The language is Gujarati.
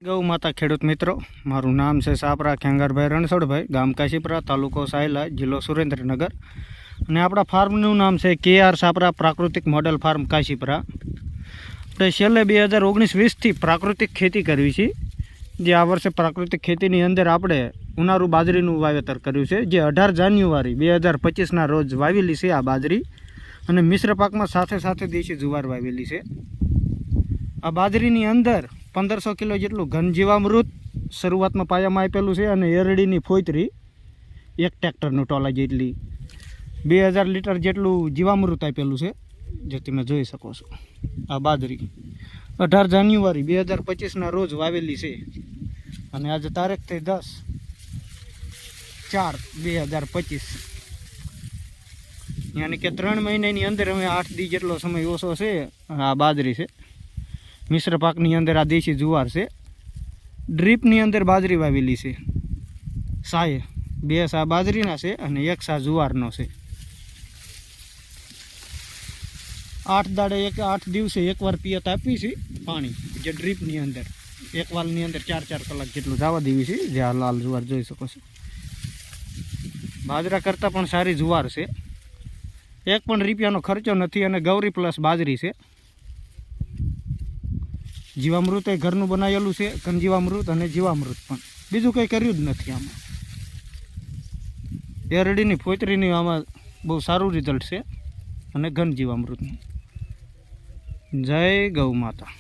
गौ माता खेडूत मित्रों, मारू नाम से सापरा खेंगारभाई रणछोड़भाई, गाम काशीपुरा, तालुको सायला, जिल्लो सुरेन्द्रनगर। અને આપણા ફાર્મનું નામ છે KR સાપરા પ્રાકૃતિક મોડેલ ફાર્મ કાશીપુરા। આપણે છેલ્લે 2019-20થી પ્રાકૃતિક ખેતી કરવી છે। જે આ વર્ષે પ્રાકૃતિક ખેતીની અંદર આપણે ઉનાળુ બાજરીનું વાવેતર કર્યું છે, જે 18 જાન્યુઆરી 2025ના રોજ વાવેલી છે આ બાજરી। અને મિશ્ર પાકમાં સાથે સાથે દેશી જુવાર વાવેલી છે। આ બાજરીની અંદર 1500 કિલો જેટલું ઘન જીવામૃત શરૂઆતમાં પાયામાં આપેલું છે અને એરડીની ફોતરી 1 ટ્રેક્ટરનું ટોલા જેટલી 2000 લીટર જેટલું જીવામૃત આપેલું છે, જે તમે જોઈ શકો છો। આ બાજરી 18 જાન્યુઆરી 2025ના રોજ વાવેલી છે અને આજે તારીખ થઈ 10/4/2025, યાની કે 3 મહિનાની અંદર અમે 8 દી જેટલો સમય ઓછો છે। આ બાજરી છે મિશ્ર પાકની અંદર, આ દેશી જુવાર છે। ડ્રીપની અંદર બાજરી વાવેલી છે, સાયે 2 સા બાજરીના છે અને 1 સા જુવારનો છે। 8 દિવસે એકવાર પિયત આપવી છે પાણી, જે ડ્રીપની અંદર 1 વાલની અંદર 4-4 કલાક જેટલું જવા દેવી છે। જે આ લાલ જુવાર જોઈ શકો છો, બાજરા કરતાં પણ સારી જુવાર છે। 1 પણ રૂપિયાનો ખર્ચો નથી અને ગૌરી પ્લસ બાજરી છે। જીવામૃત એ ઘરનું બનાવેલું છે, ઘન જીવામૃત અને જીવામૃત પણ, બીજું કંઈ કર્યું જ નથી આમાં। એરડીની ફોતરીની આમાં બહુ સારું રિઝલ્ટ છે અને ઘન જીવામૃતનું। જય ગૌ માતા।